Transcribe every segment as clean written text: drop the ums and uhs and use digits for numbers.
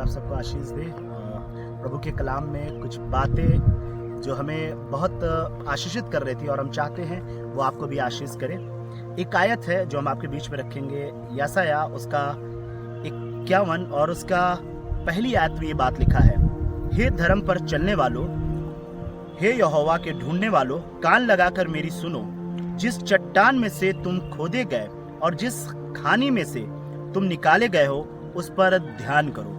आप सबको आशीष दे। प्रभु के कलाम में कुछ बातें जो हमें बहुत आशीषित कर रही थी और हम चाहते हैं वो आपको भी आशीष करे। एक आयत है जो हम आपके बीच में रखेंगे, यशायाह उसका 51 और उसका पहली आयत में ये बात लिखा है, हे धर्म पर चलने वालों, हे यहोवा के ढूंढने वालों, कान लगाकर मेरी सुनो। जिस चट्टान में से तुम खोदे गए और जिस खानी में से तुम निकाले गए हो उस पर ध्यान करो।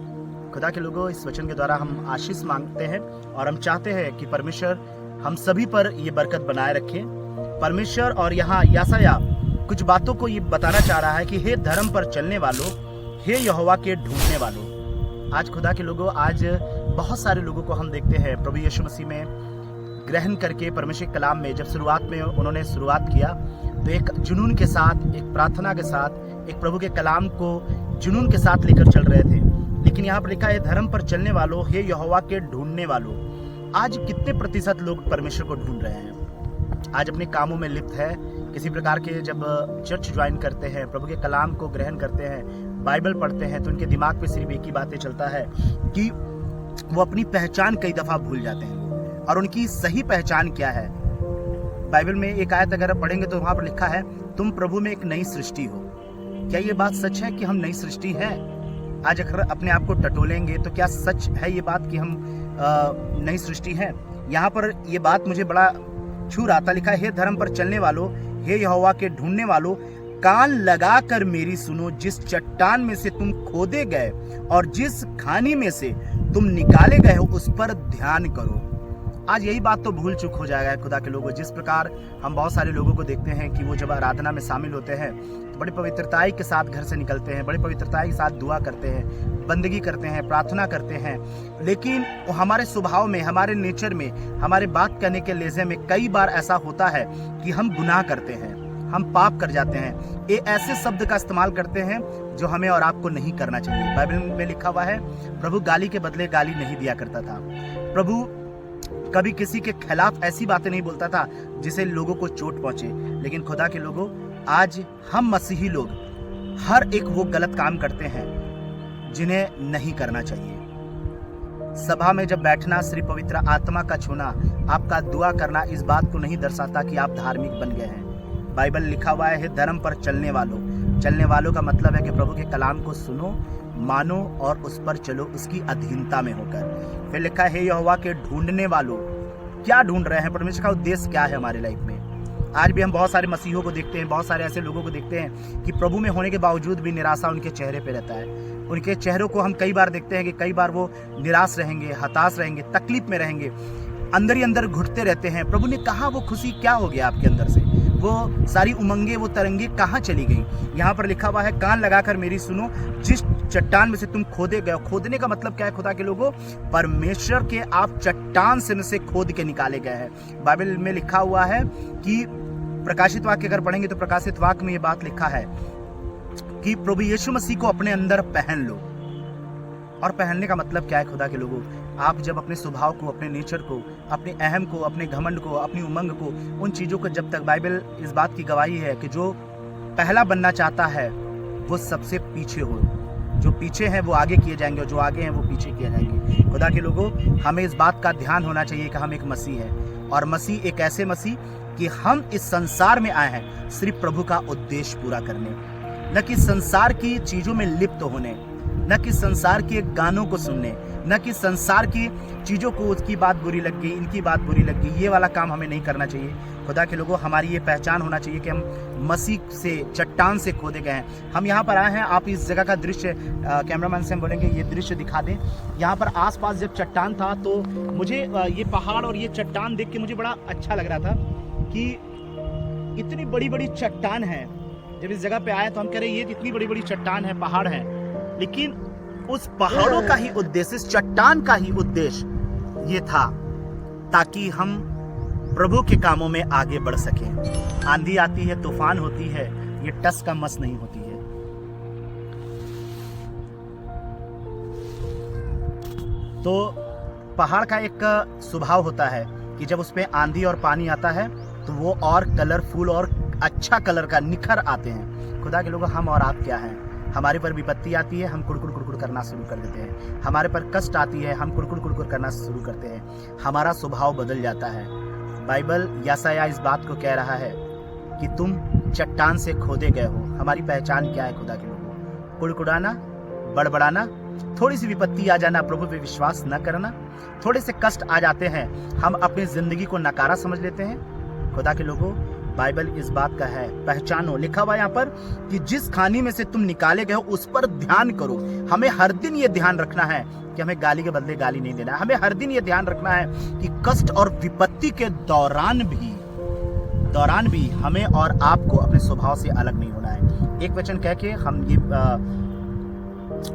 खुदा के लोगों, इस वचन के द्वारा हम आशीष मांगते हैं और हम चाहते हैं कि परमेश्वर हम सभी पर ये बरकत बनाए रखे। परमेश्वर और यहाँ यशायाह कुछ बातों को ये बताना चाह रहा है कि हे धर्म पर चलने वालों, हे यहोवा के ढूंढने वालों। आज खुदा के लोगों, आज बहुत सारे लोगों को हम देखते हैं प्रभु यीशु मसीह में ग्रहण करके परमेश्वर के कलाम में जब शुरुआत में उन्होंने शुरुआत किया तो एक जुनून के साथ, एक प्रार्थना के साथ, एक प्रभु के कलाम को जुनून के साथ लेकर चल रहे थे। लेकिन यहाँ पर लिखा है धर्म पर चलने वालों, हे यहोवा के ढूंढने वालों। आज कितने प्रतिशत लोग परमेश्वर को ढूंढ रहे हैं? आज अपने कामों में लिप्त है, किसी प्रकार के जब चर्च ज्वाइन करते हैं, प्रभु के कलाम को ग्रहण करते हैं, बाइबल पढ़ते हैं, तो उनके दिमाग पे सिर्फ एक ही बातें चलता है कि वो अपनी पहचान कई दफा भूल जाते हैं। और उनकी सही पहचान क्या है? बाइबल में एक आयत अगर पढ़ेंगे तो वहां पर लिखा है, तुम प्रभु में एक नई सृष्टि हो। क्या ये बात सच है कि हम नई सृष्टि है? आज अगर अपने आप को टटोलेंगे तो क्या सच है ये बात कि हम नई सृष्टि है? यहाँ पर ये बात मुझे बड़ा छू रहा था। लिखा है, हे धर्म पर चलने वालों, हे यहोवा के ढूंढने वालों, कान लगा कर मेरी सुनो। जिस चट्टान में से तुम खोदे गए और जिस खानी में से तुम निकाले गए हो उस पर ध्यान करो। आज यही बात तो भूल चुक हो जाएगा खुदा के लोगों। जिस प्रकार हम बहुत सारे लोगों को देखते हैं कि वो जब आराधना में शामिल होते हैं तो बड़ी पवित्रताई के साथ घर से निकलते हैं, बड़ी पवित्रताई के साथ दुआ करते हैं, बंदगी करते हैं, प्रार्थना करते हैं, लेकिन हमारे स्वभाव में, हमारे नेचर में, हमारे बात करने के लहजे में कई बार ऐसा होता है कि हम गुनाह करते हैं, हम पाप कर जाते हैं। ये ऐसे शब्द का इस्तेमाल करते हैं जो हमें और आपको नहीं करना चाहिए। बाइबल में लिखा हुआ है, प्रभु गाली के बदले गाली नहीं दिया करता था। प्रभु कभी किसी के खिलाफ ऐसी बातें नहीं बोलता था जिसे लोगों को चोट पहुंचे। लेकिन खुदा के लोगों, आज हम मसीही लोग हर एक वो गलत काम करते हैं जिन्हें नहीं करना चाहिए। सभा में जब बैठना, सिर्फ पवित्र आत्मा का छूना, आपका दुआ करना इस बात को नहीं दर्शाता कि आप धार्मिक बन गए हैं। बाइबल लिखा हुआ है धर्म पर चलने वालों। चलने वालों का मतलब है कि प्रभु के कलाम को सुनो, मानो और उस पर चलो, उसकी अधीनता में होकर। फिर लिखा है यहोवा के ढूंढने वालों। क्या ढूंढ रहे हैं? परमेश्वर का उद्देश्य क्या है हमारे लाइफ में? आज भी हम बहुत सारे मसीहों को देखते हैं, बहुत सारे ऐसे लोगों को देखते हैं कि प्रभु में होने के बावजूद भी निराशा उनके चेहरे पे रहता है। उनके चेहरों को हम कई बार देखते हैं कि कई बार वो निराश रहेंगे, हताश रहेंगे, तकलीफ में रहेंगे, अंदर ही अंदर घुटते रहते हैं। प्रभु ने कहा वो खुशी क्या हो गया आपके अंदर से? वो सारी उमंगे, वो तरंगे कहाँ चली गई? यहाँ पर लिखा हुआ है, कान लगाकर मेरी सुनो। जिस चट्टान में से तुम खोदे गए। खोदने का मतलब क्या है खुदा के लोगों? परमेश्वर के आप चट्टान से खोद के निकाले गए हैं। बाइबल में लिखा हुआ है कि प्रकाशित वाक्य अगर पढ़ेंगे तो प्रकाशित वाक्य में ये बात लिखा है कि प्रभु यीशु मसीह को अपने अंदर पहन लो। और पहनने का मतलब क्या है खुदा के लोगों? आप जब अपने स्वभाव को, अपने नेचर को, अपने अहम को, अपने घमंड को, अपनी उमंग को, उन चीज़ों को, जब तक बाइबल इस बात की गवाही है कि जो पहला बनना चाहता है वो सबसे पीछे हो। जो पीछे हैं वो आगे किए जाएंगे और जो आगे हैं वो पीछे किए जाएंगे। खुदा के लोगों, हमें इस बात का ध्यान होना चाहिए कि हम एक मसीह हैं और मसीह एक ऐसे मसीह कि हम इस संसार में आए हैं सिर्फ प्रभु का उद्देश्य पूरा करने, न कि संसार की चीज़ों में लिप्त होने, न कि संसार के गानों को सुनने, न कि संसार की चीज़ों को उसकी बात बुरी लग गई, इनकी बात बुरी लग गई। ये वाला काम हमें नहीं करना चाहिए। खुदा के लोगों, हमारी ये पहचान होना चाहिए कि हम मसीह से, चट्टान से खोदे गए हैं। हम यहाँ पर आए हैं। आप इस जगह का दृश्य कैमरामैन से हम बोलेंगे ये दृश्य दिखा दें। यहाँ पर आसपास जब चट्टान था तो मुझे ये पहाड़ और ये चट्टान देख के मुझे बड़ा अच्छा लग रहा था कि इतनी बड़ी बड़ी चट्टान है। जब इस जगह पे आए तो हम कह रहे ये इतनी बड़ी बड़ी चट्टान है, पहाड़ है, लेकिन उस पहाड़ों का ही उद्देश्य, इस चट्टान का ही उद्देश्य ये था ताकि हम प्रभु के कामों में आगे बढ़ सकें। आंधी आती है, तूफान होती है, ये टस का मस नहीं होती है। तो पहाड़ का एक स्वभाव होता है कि जब उस पे आंधी और पानी आता है तो वो और कलरफुल और अच्छा कलर का निखर आते हैं। खुदा के लोगों, हम और आप क्या हैं? हमारे पर विपत्ति आती है, हम कुड़कुड़ कुड़कुड़ करना शुरू कर देते हैं। हमारे पर कष्ट आती है, हम कुड़कुड़ कुड़कुड़ करना शुरू करते हैं। हमारा स्वभाव बदल जाता है। बाइबल यशायाह इस बात को कह रहा है कि तुम चट्टान से खोदे गए हो। हमारी पहचान क्या है खुदा के लोगों? कुड़कुड़ाना, बड़बड़ाना, थोड़ी सी विपत्ति आ जाना, प्रभु पे विश्वास न करना, थोड़े से कष्ट आ जाते हैं, हम अपनी जिंदगी को नकारा समझ लेते हैं। खुदा के लोगों, बाइबल इस बात का है, पहचानो। लिखा हुआ यहाँ पर कि जिस खानी में से तुम निकाले गए हो उस पर ध्यान करो। हमें हर दिन ये ध्यान रखना है कि हमें गाली के बदले गाली नहीं देना है। हमें हर दिन ये ध्यान रखना है कि कष्ट और विपत्ति के दौरान भी हमें और आपको अपने स्वभाव से अलग नहीं होना है। एक वचन कह के हम ये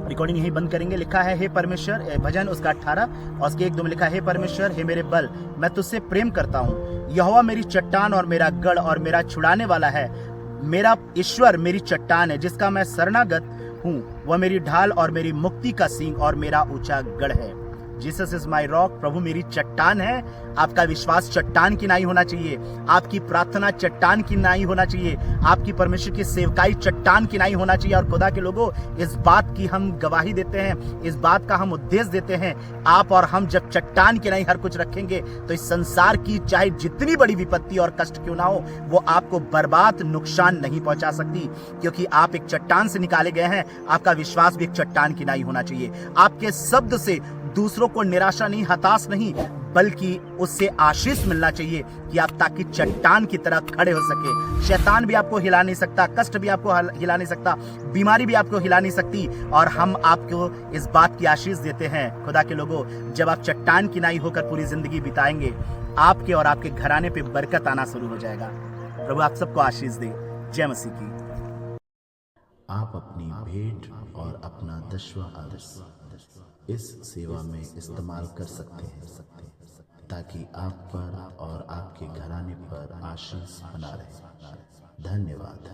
रिकॉर्डिंग यही बंद करेंगे। लिखा है, हे परमेश्वर, भजन उसका 18 और उसके 1-2 में लिखा है, हे परमेश्वर, हे मेरे बल, मैं तुझसे प्रेम करता हूँ। यहोवा मेरी चट्टान और मेरा गढ़ और मेरा छुड़ाने वाला है। मेरा ईश्वर मेरी चट्टान है जिसका मैं शरणागत हूँ। वह मेरी ढाल और मेरी मुक्ति का सींग और मेरा ऊंचा गढ़ है। Jesus is my rock. प्रभु मेरी चट्टान है। आपका विश्वास चट्टान की नहीं होना चाहिए। आपकी प्रार्थना चट्टान की नहीं होना चाहिए। आपकी परमेश्वर की सेवकाई चट्टान की नहीं होना चाहिए। और खुदा के लोगों, इस बात की हम गवाही देते हैं, इस बात का हम उद्देश्य देते हैं। आप और हम जब चट्टान की नहीं हर कुछ रखेंगे तो इस संसार की चाहे जितनी बड़ी विपत्ति और कष्ट क्यों ना हो, वो आपको बर्बाद, नुकसान नहीं पहुंचा सकती, क्योंकि आप एक चट्टान से निकाले गए हैं। आपका विश्वास भी एक चट्टान की नहीं होना चाहिए। आपके शब्द से दूसरों को निराशा नहीं, हताश नहीं, बल्कि उससे आशीष मिलना चाहिए कि आप ताकि चट्टान की तरह खड़े हो सके। शैतान भी आपको हिला नहीं सकता, कष्ट भी आपको हिला नहीं सकता, बीमारी भी आपको हिला नहीं सकती। और हम आपको इस बात की आशीष देते हैं खुदा के लोगों, जब आप चट्टान की नाई होकर पूरी जिंदगी बिताएंगे, आपके और आपके घराने पे बरकत आना शुरू हो जाएगा। प्रभु आप सबको आशीष दे। जय मसीह की। आप अपनी भेंट और अपना दशवां अंश इस सेवा में इस्तेमाल कर सकते हैं, ताकि आप पर और आपके घराने पर आशीष बना रहे। धन्यवाद।